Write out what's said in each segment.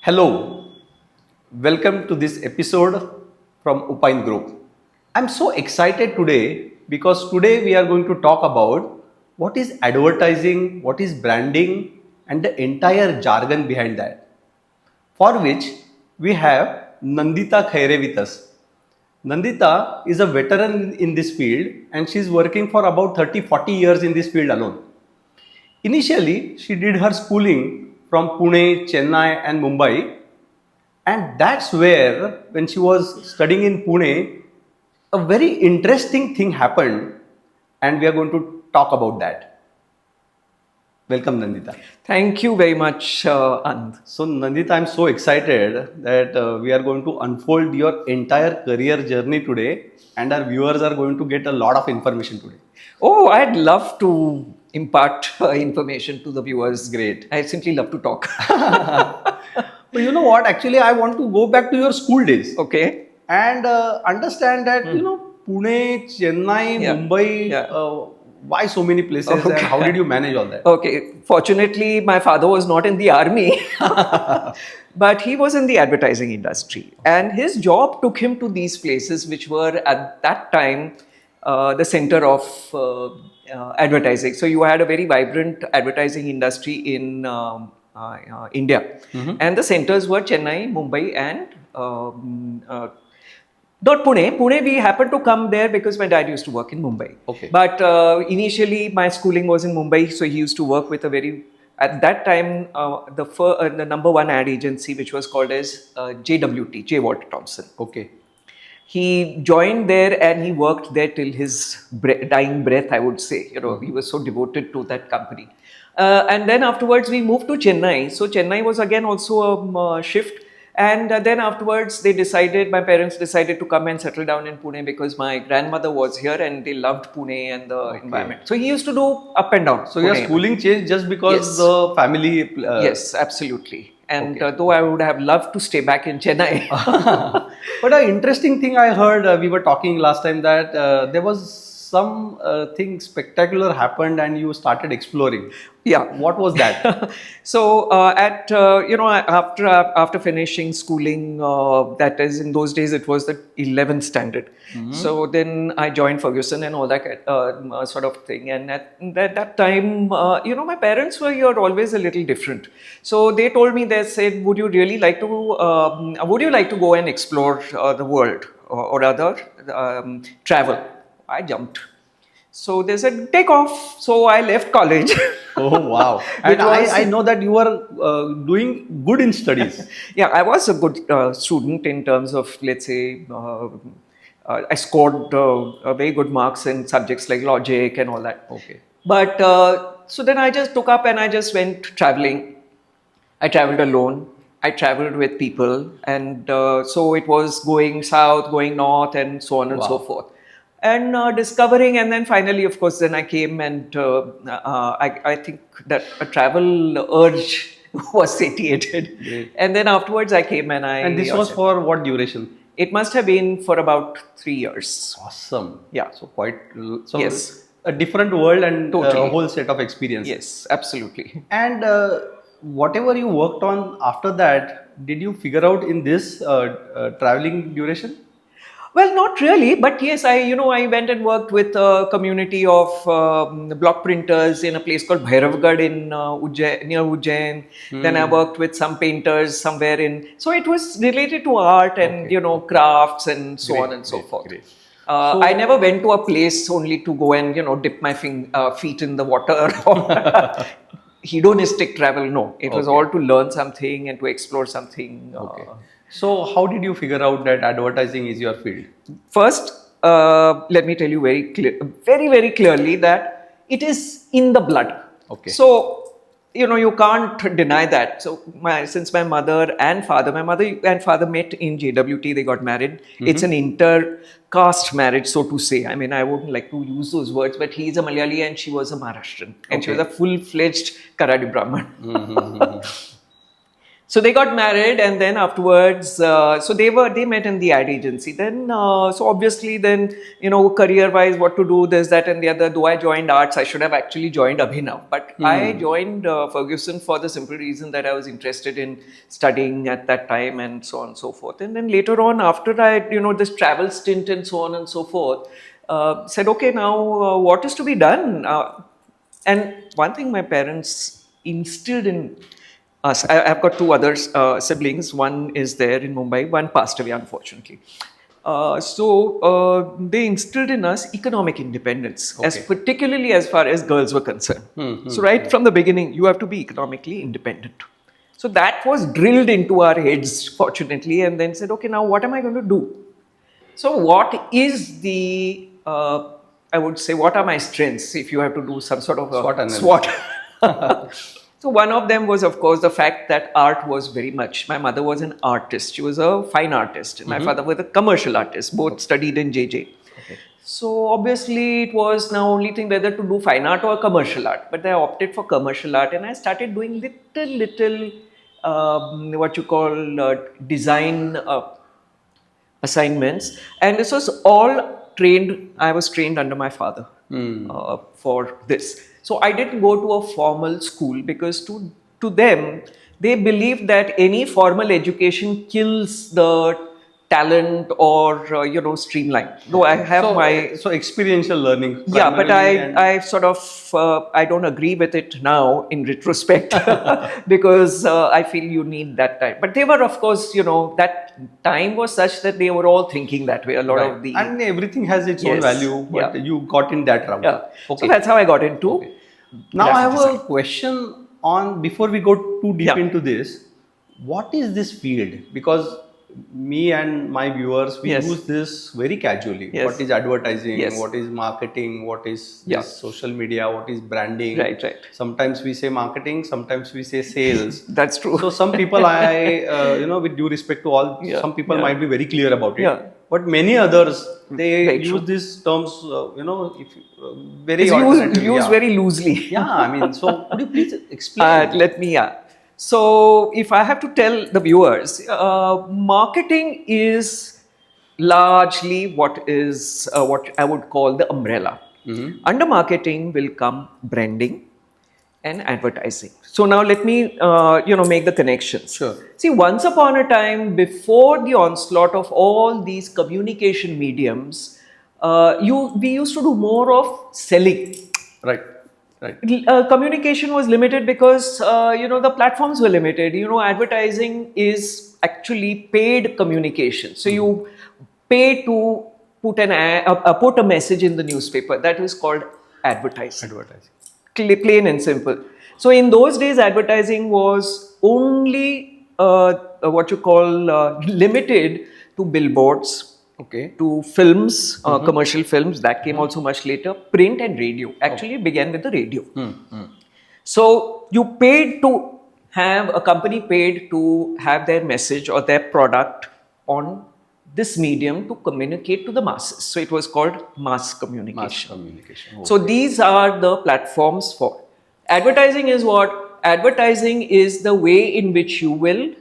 Hello, welcome to this episode from Upine Group. I'm so excited today because today we are going to talk about what is advertising, what is branding, and the entire jargon behind that. For which we have Nandita Khaire with us. Nandita is a veteran in this field and she's working for about 30-40 years in this field alone. Initially, she did her schooling from Pune, Chennai, and Mumbai, and that's where, when she was studying in Pune, a very interesting thing happened, and we are going to talk about that. Welcome, Nandita. Thank you very much, Anand. So, Nandita, I'm so excited that we are going to unfold your entire career journey today, and our viewers are going to get a lot of information today. Oh, I'd love to impart information to the viewers. Great. I simply love to talk. But you know what? Actually, I want to go back to your school days. Okay. And understand that Pune, Chennai, Yeah. Mumbai, Yeah. why so many places and Okay. how did you manage all that? Okay. Fortunately, my father was not in the army, but he was in the advertising industry. And his job took him to these places, which were at that time the center of advertising. So you had a very vibrant advertising industry in India. And the centers were Chennai, Mumbai, and not Pune. Pune, we happened to come there because my dad used to work in Mumbai. Okay. But initially, my schooling was in Mumbai, so he used to work with a very, at that time, the number one ad agency, which was called as JWT, J. Walter Thompson. Okay. He joined there and he worked there till his dying breath, I would say. He was so devoted to that company. And then afterwards, we moved to Chennai. So Chennai was again also a shift. And then afterwards, my parents decided to come and settle down in Pune because my grandmother was here and they loved Pune and the environment. So he used to do up and down. So your Pune. schooling changed just because Yes. the family. Yes, absolutely. And though I would have loved to stay back in Chennai. But an interesting thing I heard, we were talking last time that there was some thing spectacular happened and you started exploring. Yeah. What was that? So after finishing schooling, that is in those days it was the 11th standard. So then I joined Ferguson and all that sort of thing. And at that time, my parents were always a little different. So they told me, they said, would you like to go and explore the world or rather travel? I jumped. So they said, take off. So I left college. Oh, wow. And I know that you were doing good in studies. Yeah, I was a good student in terms of, let's say, I scored very good marks in subjects like logic and all that. Okay. But so then I just took up and I just went traveling. I traveled alone. I traveled with people. And so it was going south, going north, and so on and so forth. And discovering, and then finally, of course, then I came and I think that a travel urge was satiated. Great. And then afterwards I came and And this was for what duration? It must have been for about 3 years. Awesome. Yeah. So so Yes. a different world and Totally. a whole set of experience. Yes, absolutely. And whatever you worked on after that, did you figure out in this traveling duration? Well, not really, but yes, I went and worked with a community of block printers in a place called Bhairavgarh in near Ujjain. Then I worked with some painters somewhere so it was related to art and, crafts and so on and so forth. Great. I never went to a place only to go and, dip my feet in the water or hedonistic travel. No, it was all to learn something and to explore something. Okay. So how did you figure out that advertising is your field? First, let me tell you very, very clearly that it is in the blood. Okay. So, you can't deny that. So, since my mother and father met in JWT, they got married. It's an inter-caste marriage, so to say. I mean, I wouldn't like to use those words, but he's a Malayali and she was a Maharashtrian. And she was a full-fledged Karadi Brahman. So they got married, and then afterwards, so they met in the ad agency. Then, so obviously, then career-wise, what to do, this, that, and the other. Though I joined arts, I should have actually joined Abhinav, but I joined Ferguson for the simple reason that I was interested in studying at that time, and so on and so forth. And then later on, after I, this travel stint and so on and so forth, said, okay, now what is to be done? And one thing my parents instilled in us, I've got two other siblings. One is there in Mumbai, one passed away, unfortunately. So they instilled in us economic independence, as particularly as far as girls were concerned. So right from the beginning, you have to be economically independent. So that was drilled into our heads, fortunately, and then said, okay, now what am I going to do? So what is the, I would say, what are my strengths if you have to do some sort of a SWOT analysis. SWOT. So one of them was, of course, the fact that art was very much, my mother was an artist. She was a fine artist. And my father was a commercial artist, both studied in JJ. So obviously it was now only thing whether to do fine art or commercial art. But I opted for commercial art, and I started doing little what you call design assignments. And this was all I was trained under my father for this. So I didn't go to a formal school because to them, they believe that any formal education kills the talent or, streamline. Though I have So experiential learning. Yeah, but primarily, I sort of, I don't agree with it now in retrospect because I feel you need that time. But they were, of course, that time was such that they were all thinking that way. A lot of the... And everything has its own value, but you got in that route. Yeah. Okay. So that's how I got into... Now I have a question on, before we go too deep into this, what is this field? Because me and my viewers, we use this very casually. What is advertising? What is marketing? What is this social media? What is branding? Right. Sometimes we say marketing, sometimes we say sales. That's true. So some people, with due respect to all, some people might be very clear about it. But many others, they use these terms, very used very loosely. Yeah, I mean, so could you please explain? So if I have to tell the viewers, marketing is largely what I would call the umbrella. Under marketing will come branding and advertising. So now let me, make the connections. Sure. See, once upon a time, before the onslaught of all these communication mediums, we used to do more of selling. Right. Communication was limited because, the platforms were limited. Advertising is actually paid communication. So you pay to put a message in the newspaper. That is called advertising. Plain and simple. So in those days, advertising was only limited to billboards, to films, commercial films. That came also much later. Print and radio. Actually, it began with the radio. So you paid to have a company paid to have their message or their product on this medium to communicate to the masses. So it was called mass communication. So these are the platforms for. Advertising is what? Advertising is the way in which you will,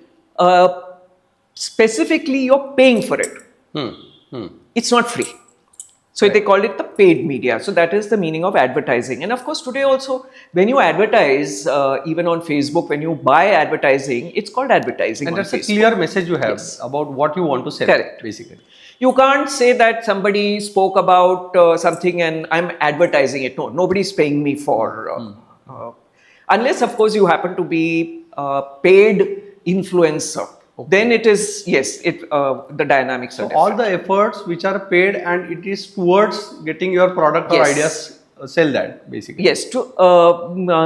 specifically you're paying for it. It's not free. So they call it the paid media. So that is the meaning of advertising. And of course, today also, when you advertise, even on Facebook, when you buy advertising, it's called advertising. And that's a clear message you have about what you want to sell. Correct. Basically. You can't say that somebody spoke about something and I'm advertising it. No, nobody's paying me for... unless, of course, you happen to be paid influencer. Then it is, the dynamics are different. All the efforts which are paid and it is towards getting your product or ideas, sell that basically. Yes, to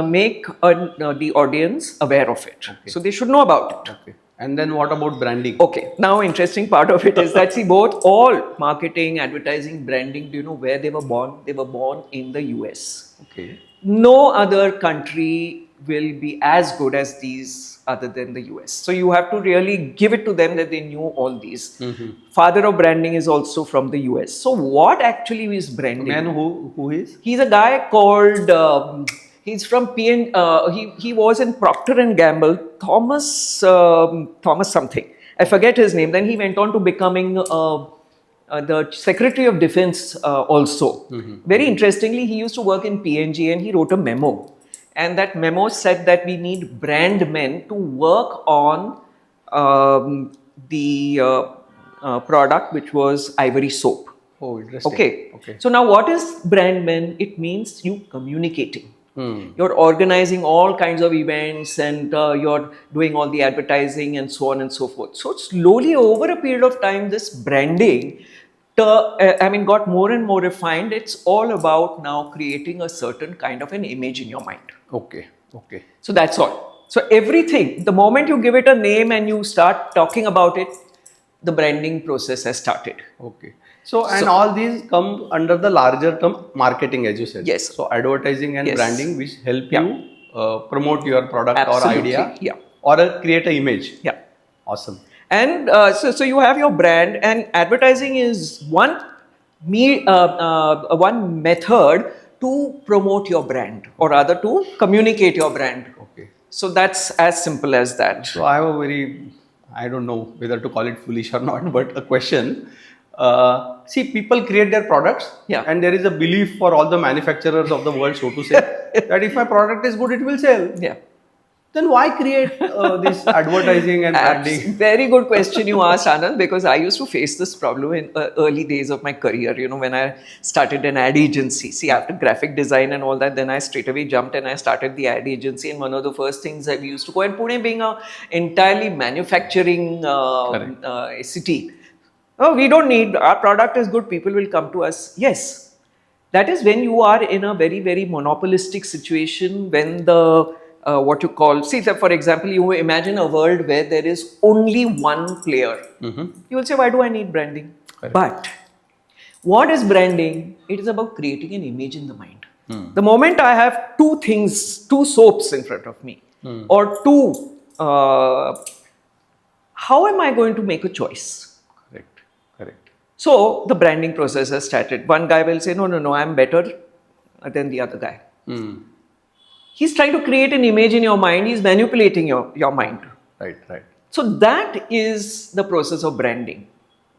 make the audience aware of it. So they should know about it. And then what about branding? Okay, now interesting part of it is that all marketing, advertising, branding, do you know where they were born? They were born in the US. No other country will be as good as these other than the US. So you have to really give it to them that they knew all these. Father of branding is also from the US. So what actually is branding? Man, who is? He's a guy called, He's from PN. He was in Procter and Gamble. Thomas something. I forget his name. Then he went on to becoming the Secretary of Defense also. Very interestingly, he used to work in PNG and he wrote a memo. And that memo said that we need brand men to work on the product, which was ivory soap. Oh, interesting. Okay. So now what is brand men? It means you communicating. You're organizing all kinds of events and you're doing all the advertising and so on and so forth. So slowly over a period of time, this branding, got more and more refined. It's all about now creating a certain kind of an image in your mind. Okay. So that's all. So everything, the moment you give it a name and you start talking about it, the branding process has started. Okay. So all these come under the larger term marketing, as you said. Yes. So advertising and Yes. branding, which help Yeah. you promote your product Absolutely. or idea, Yeah. or create an image. Yeah. Awesome. And so you have your brand, and advertising is one method to promote your brand, or rather to communicate your brand. Okay. So that's as simple as that. So I have a very, I don't know whether to call it foolish or not, but a question. See, people create their products, Yeah. and there is a belief for all the manufacturers of the world, so to say, that if my product is good, it will sell. Yeah. Then why create this advertising and branding? Very good question you asked, Anand, because I used to face this problem in early days of my career. When I started an ad agency. See, after graphic design and all that, then I straight away jumped and I started the ad agency. And one of the first things that we used to go, and Pune being a entirely manufacturing city, oh, we don't need, our product is good, people will come to us. Yes, that is when you are in a very, very monopolistic situation, when the what you call, see, for example, you imagine a world where there is only one player. You will say, why do I need branding? Correct. But what is branding? It is about creating an image in the mind. The moment I have two soaps in front of me, or how am I going to make a choice? Correct. So the branding process has started. One guy will say, no, I'm better than the other guy. He's trying to create an image in your mind. He's manipulating your mind. Right. So that is the process of branding.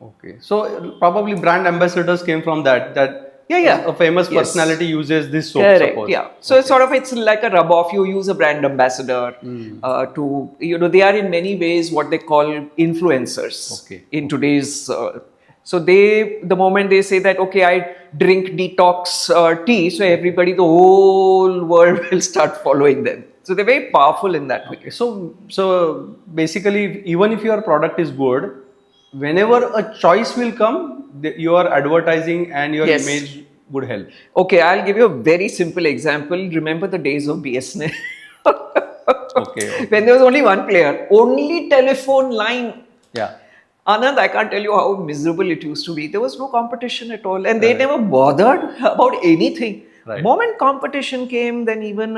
Okay. So probably brand ambassadors came from that. Yeah. A famous Yes. personality uses this soap. Correct. Suppose. Yeah. So it's like a rub off. You use a brand ambassador to, they are in many ways what they call influencers. Okay. In today's. So the moment they say that, okay, I drink detox tea, so everybody, the whole world will start following them. So they're very powerful in that way. Okay. So basically, even if your product is good, whenever a choice will come, your advertising and your Yes. image would help. Okay, I'll give you a very simple example. Remember the days of BSNL? Okay. When there was only one player, only telephone line. Yeah. Anand, I can't tell you how miserable it used to be. There was no competition at all, and they never bothered about anything. Right. Moment competition came, then even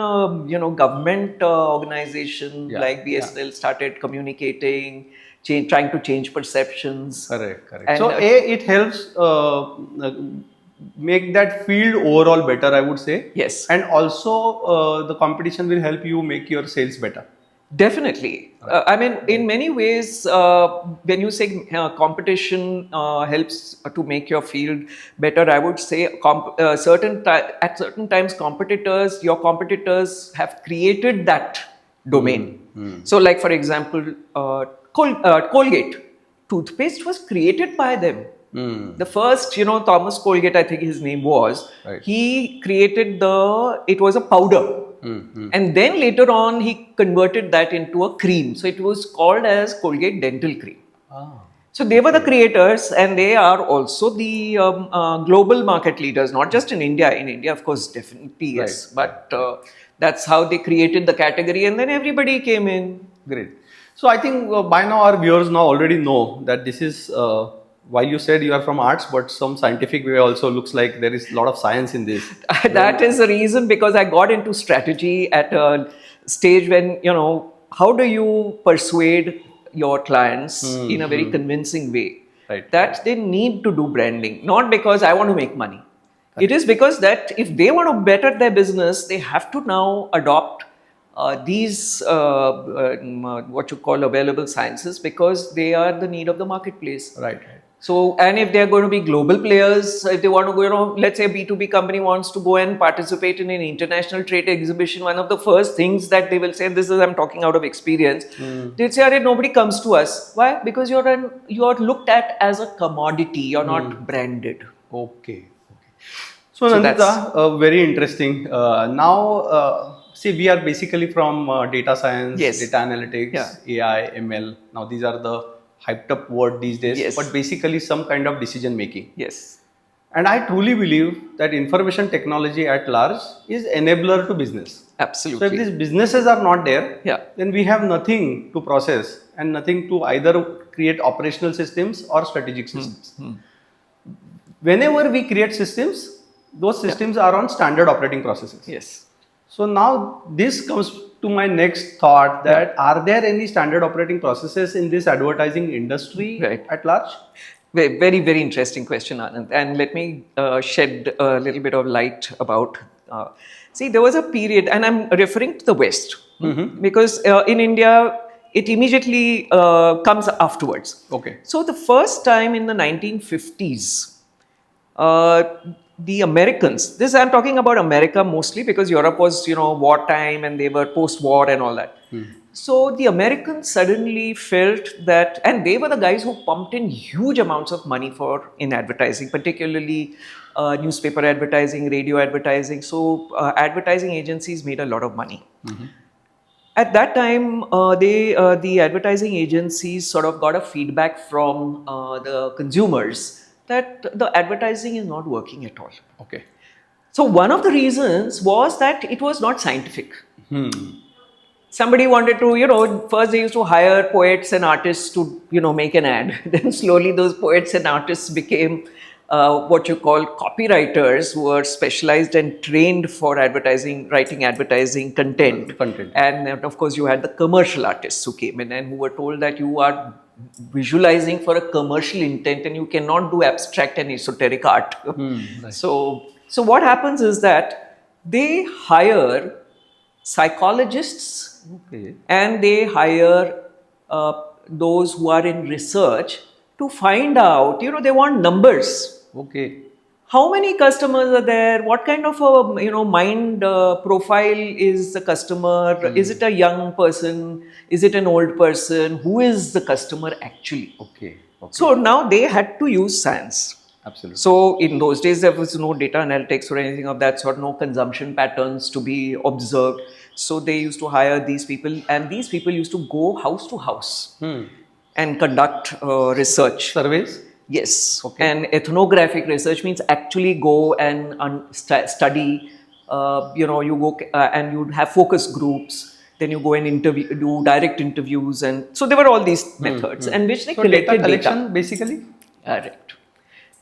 government organization like BSNL started communicating, trying to change perceptions. Correct. And, So it helps make that field overall better, I would say. Yes. And also the competition will help you make your sales better. Definitely. In many ways, when you say competition helps to make your field better, I would say at certain times your competitors have created that domain. So like, for example, Colgate toothpaste was created by them. The first, Thomas Colgate, I think his name was, Right. he created it was a powder. And then later on, he converted that into a cream. So it was called as Colgate Dental Cream. So they were the creators, and they are also the global market leaders, not just in India. In India, of course, definitely yes. Right. But that's how they created the category, and then everybody came in. Great. So I think by now our viewers now already know that this is while you said you are from arts, but some scientific way also looks like there is a lot of science in this. That is the reason, because I got into strategy at a stage when, how do you persuade your clients in a very convincing way Right. that they need to do branding, not because I want to make money. It is because that if they want to better their business, they have to now adopt these what you call available sciences, because they are the need of the marketplace. Right, right. So, and if they are going to be global players, if they want to go, let's say a B2B company wants to go and participate in an international trade exhibition, one of the first things that they will say, and this is, I'm talking out of experience, they'll say, "Arey, nobody comes to us." Why? Because you're looked at as a commodity, you're not branded. Okay. So, So Nandita, very interesting. See, we are basically from data science, Yes. data analytics, AI, ML. Now, these are the hyped up word these days, Yes. but basically some kind of decision making. Yes. And I truly believe that information technology at large is enabler to business. So Absolutely. if these businesses are not there, Yeah. then we have nothing to process and nothing to either create operational systems or strategic systems. Whenever we create systems, those systems are on standard operating processes. Yes. So now this comes to my next thought, that are there any standard operating processes in this advertising industry Right. at large? Very, very interesting question, Anand. And let me shed a little bit of light about. See, there was a period, and I'm referring to the West, because in India, it immediately comes afterwards. Okay. So, the first time in the 1950s, uh, the Americans, this I'm talking about America mostly, because Europe was, wartime and they were post-war and all that. So the Americans suddenly felt that, and they were the guys who pumped in huge amounts of money in advertising, particularly newspaper advertising, radio advertising. So advertising agencies made a lot of money. At that time, the advertising agencies sort of got a feedback from the consumers that the advertising is not working at all. Okay. So one of the reasons was that it was not scientific. Somebody wanted to, first they used to hire poets and artists to, make an ad. Then slowly those poets and artists became what you call copywriters, who are specialized and trained for writing advertising content. And of course, you had the commercial artists who came in and who were told that you are visualizing for a commercial intent and you cannot do abstract and esoteric art. Right. So what happens is that they hire psychologists, and they hire those who are in research to find out, they want numbers. Okay. How many customers are there? What kind of a mind profile is the customer? Is it a young person? Is it an old person? Who is the customer actually? Okay. So now they had to use science. Absolutely. So in those days, there was no data analytics or anything of that sort, no consumption patterns to be observed. So they used to hire these people, and these people used to go house to house and conduct research. Surveys? Yes. Okay. And ethnographic research means actually go and study. You go and you'd have focus groups. Then you go and do direct interviews, and so there were all these methods, and which they collected data collection basically. Correct.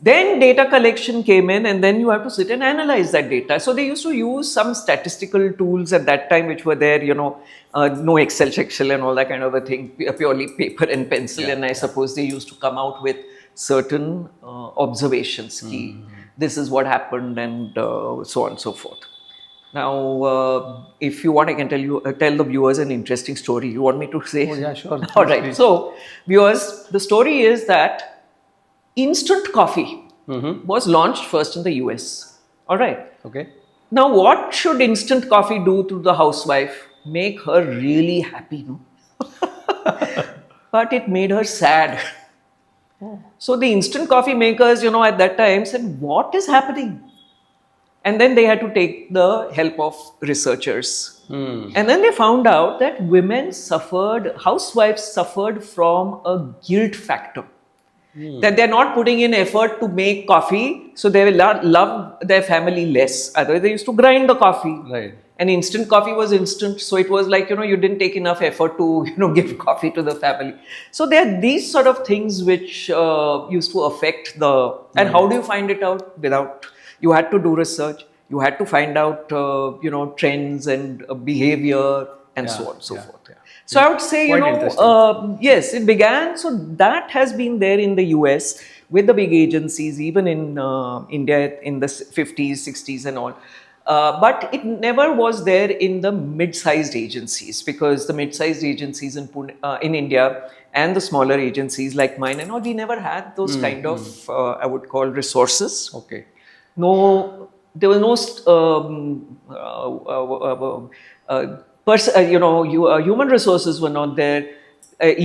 Then data collection came in, and then you have to sit and analyze that data. So they used to use some statistical tools at that time, which were there, no Excel and all that kind of a thing, purely paper and pencil. And I suppose they used to come out with certain observations. This is what happened, and so on and so forth. Now, if you want, I can tell the viewers an interesting story. You want me to say? Oh, yeah, sure. All right. So, viewers, the story is that instant coffee was launched first in the US. All right. Okay. Now, what should instant coffee do to the housewife? Make her really happy, no? But it made her sad. So the instant coffee makers, at that time said, what is happening? And then they had to take the help of researchers. And then they found out that housewives suffered from a guilt factor. That they're not putting in effort to make coffee, so they will love their family less. Otherwise, they used to grind the coffee. Right. And instant coffee was instant, so it was like, you didn't take enough effort to, give coffee to the family. So there are these sort of things which used to affect and how do you find it out? You had to do research, you had to find out, trends and behavior and so on and so forth. So I would say, Quite interesting. yes, it began. So that has been there in the US with the big agencies, even in India in the 50s, 60s, and all. But it never was there in the mid-sized agencies, because the mid-sized agencies in in India and the smaller agencies like mine and all, we never had those kind of I would call resources. Okay. No, there was no human resources were not there.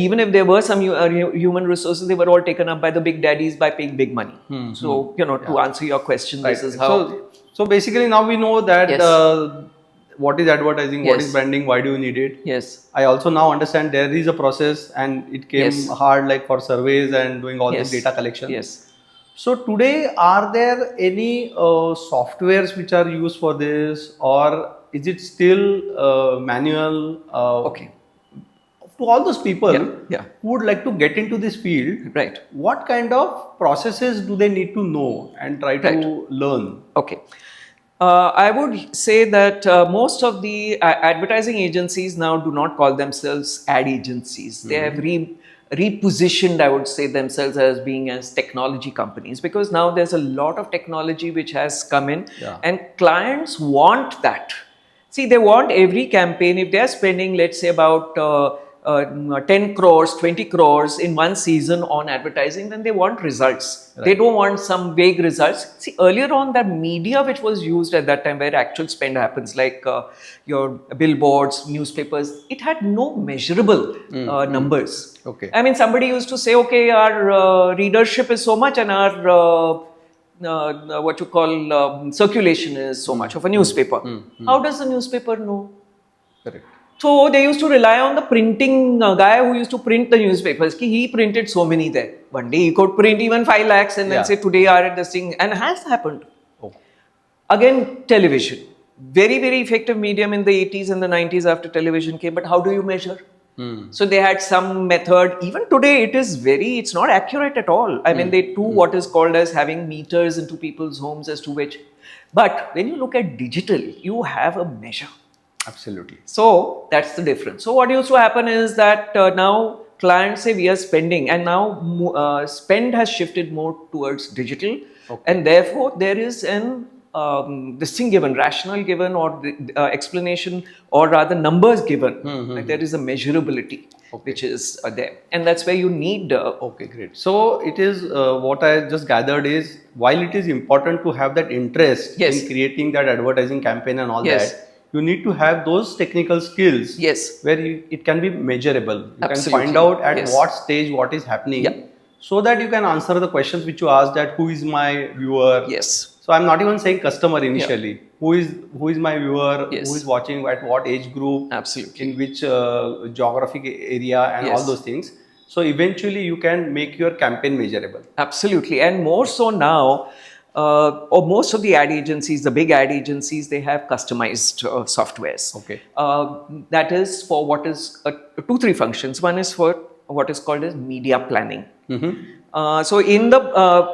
Even if there were some human resources, they were all taken up by the big daddies by paying big money. So, to answer your question, Right. this is how. So basically now we know that Yes. what is advertising, what Yes. is branding, why do you need it? Yes. I also now understand there is a process and it came Yes. hard like for surveys and doing all Yes. this data collection. Yes. So today, are there any softwares which are used for this, or is it still manual? Okay. To all those people Yeah, yeah. who would like to get into this field, Right. what kind of processes do they need to know and try Right. to learn? Okay. I would say that most of the advertising agencies now do not call themselves ad agencies. They have repositioned, I would say, themselves as being as technology companies, because now there's a lot of technology which has come in, Yeah. and clients want that. See, they want every campaign, if they're spending, let's say, about 10 crores, 20 crores in one season on advertising, then they want results. Right. They don't want some vague results. See, earlier on, that media which was used at that time, where actual spend happens, like your billboards, newspapers, it had no measurable numbers. Okay. I mean, somebody used to say, okay, our readership is so much and our what you call circulation is so much of a newspaper. How does the newspaper know? Correct. So they used to rely on the printing guy who used to print the newspapers. He printed so many there. One day he could print even 5 lakhs and then Yeah. say today are at this thing, and has happened. Oh. Again, television. Very, very effective medium in the 80s and the 90s after television came, but how do you measure? So they had some method. Even today, it's not accurate at all. I mean, they do what is called as having meters into people's homes as to which. But when you look at digital, you have a measure. Absolutely. So that's the difference. So what used to happen is that now clients say we are spending, and now spend has shifted more towards digital, and therefore there is an this thing given, rationale given, or the explanation, or rather numbers given. Like there is a measurability which is there, and that's where you need. Okay, great. So it is what I just gathered is, while it is important to have that interest Yes. in creating that advertising campaign and all Yes. that, you need to have those technical skills. Yes. Where it can be measurable. You Absolutely. can find out at Yes. what stage what is happening, Yeah. so that you can answer the questions which you asked, that who is my viewer. Yes. So I'm not even saying customer initially. Who is my viewer? Yes. Who is watching at what age group? Absolutely. In which geographic area and all Yes. those things. So eventually you can make your campaign measurable. Absolutely, and more so now, or most of the ad agencies, the big ad agencies, they have customized softwares. Okay. That is for what is 2-3 functions. One is for what is called as media planning. So in the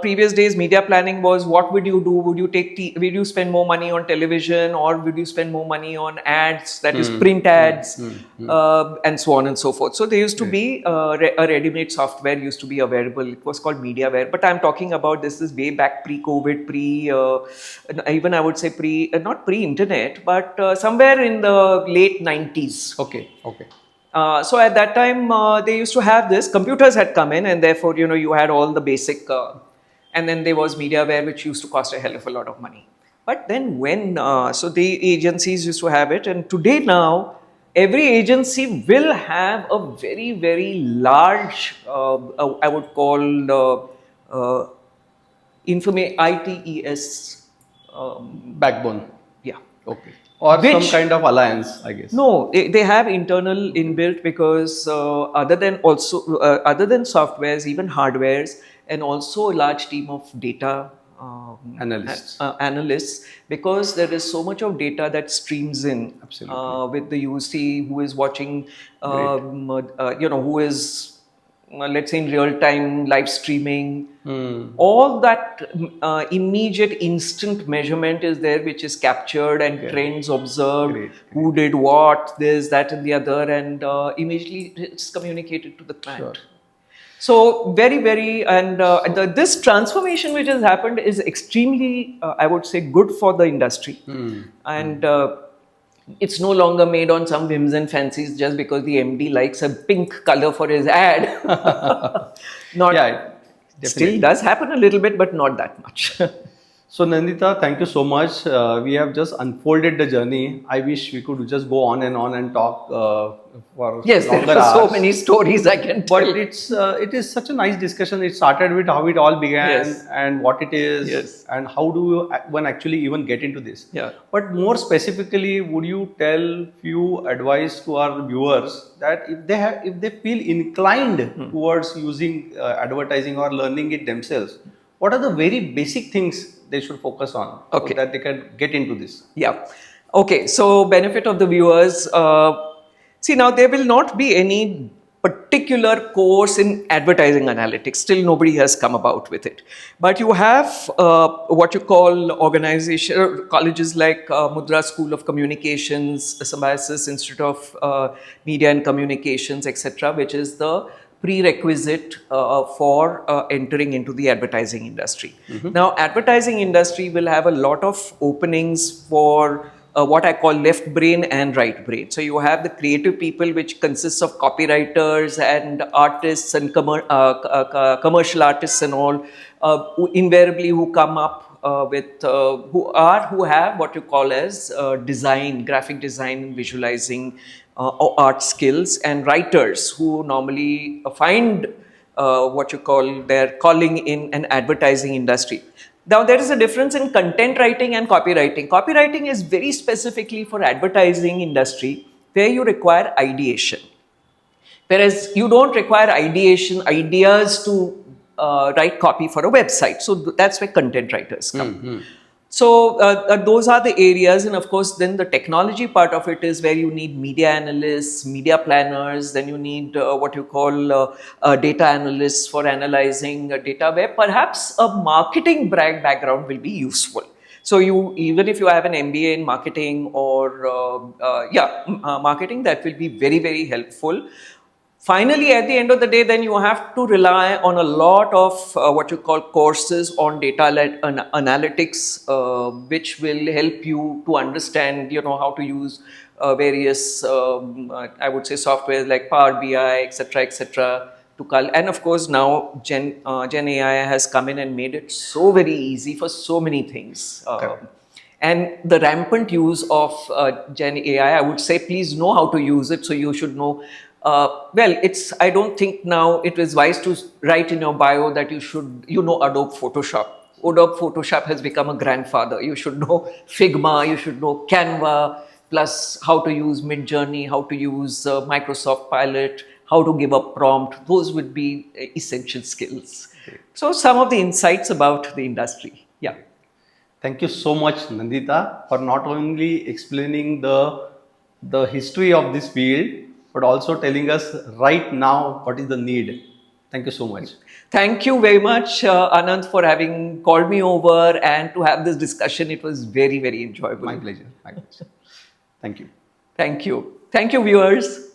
previous days, media planning was, what would you do? Would you spend more money on television, or would you spend more money on ads, that is print ads, and so on and so forth. So there used to be a ready-made software used to be available. It was called MediaWare, but I'm talking about this is way back pre-COVID, even I would say not pre-internet, but somewhere in the late 90s. Okay. So at that time, they used to have this. Computers had come in, and therefore, you had all the basic. And then there was MediaWare, which used to cost a hell of a lot of money. But then so the agencies used to have it, and today now, every agency will have a very, very large, I would call ITES. Backbone. Yeah. Okay. Or some Which- kind of alliance, I guess. No, they have internal inbuilt, because other than softwares, even hardwares, and also a large team of data analysts, because there is so much of data that streams in. Absolutely. With the UC who is watching, who is let's say in real time, live streaming, Hmm. all that immediate instant measurement is there, which is captured and trends observed, Great, who did what, this, that, and the other, and immediately it's communicated to the client. Sure. So very, and this transformation which has happened is extremely, I would say, good for the industry, and it's no longer made on some whims and fancies just because the MD likes a pink color for his ad. Not Yeah, still does happen a little bit, but not that much. So Nandita, thank you so much. We have just unfolded the journey. I wish we could just go on and talk for Yes, there longer are so hours. many stories I can But tell. it is such a nice discussion. It started with how it all began Yes. and what it is Yes. and how do one actually even get into this. Yeah. But more specifically, would you tell few advice to our viewers that if they feel inclined towards using advertising or learning it themselves, what are the very basic things they should focus on Okay. so that they can get into this? Yeah. Okay. So, benefit of the viewers. See, now there will not be any particular course in advertising analytics. Still, nobody has come about with it. But you have what you call organization colleges like Mudra School of Communications, Symbiosis Institute of Media and Communications, etc., which is the prerequisite for entering into the advertising industry. Now, advertising industry will have a lot of openings for what I call left brain and right brain. So you have the creative people, which consists of copywriters and artists and commercial artists and all, invariably who come up with who have what you call as design, graphic design, visualizing, art skills, and writers who normally find what you call their calling in an advertising industry. Now, there is a difference in content writing and copywriting. Copywriting is very specifically for advertising industry, where you require ideation. Whereas you don't require ideas to write copy for a website. So that's where content writers come. So those are the areas, and of course, then the technology part of it is where you need media analysts, media planners. Then you need what you call data analysts for analyzing data, where perhaps a marketing background will be useful. So you, even if you have an MBA in marketing or marketing, that will be very helpful. Finally, at the end of the day, then you have to rely on a lot of what you call courses on data analytics, which will help you to understand, how to use various, I would say, software like Power BI, etc., and of course, now Gen AI has come in and made it so very easy for so many things. And the rampant use of Gen AI, I would say, please know how to use it. So you should know. I don't think now it is wise to write in your bio that you know Adobe Photoshop. Adobe Photoshop has become a grandfather. You should know Figma, you should know Canva, plus how to use Midjourney, how to use Microsoft Pilot, how to give a prompt. Those would be essential skills. So some of the insights about the industry. Yeah. Thank you so much, Nandita, for not only explaining the history of this field, but also telling us right now what is the need. Thank you so much. Thank you very much, Anand, for having called me over and to have this discussion. It was very enjoyable. My pleasure. My pleasure. Thank you. Thank you. Thank you, viewers.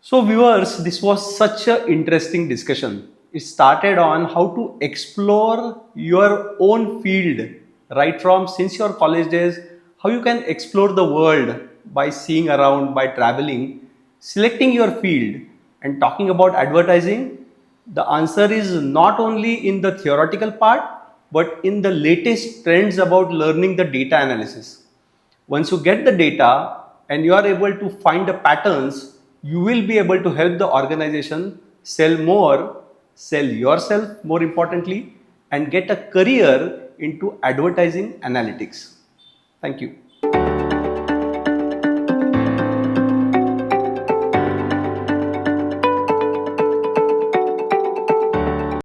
So viewers, this was such an interesting discussion. It started on how to explore your own field, right from since your college days, how you can explore the world by seeing around, by traveling, selecting your field, and talking about advertising. The answer is not only in the theoretical part, but in the latest trends about learning the data analysis. Once you get the data and you are able to find the patterns, you will be able to help the organization sell more, sell yourself more importantly, and get a career into advertising analytics. Thank you.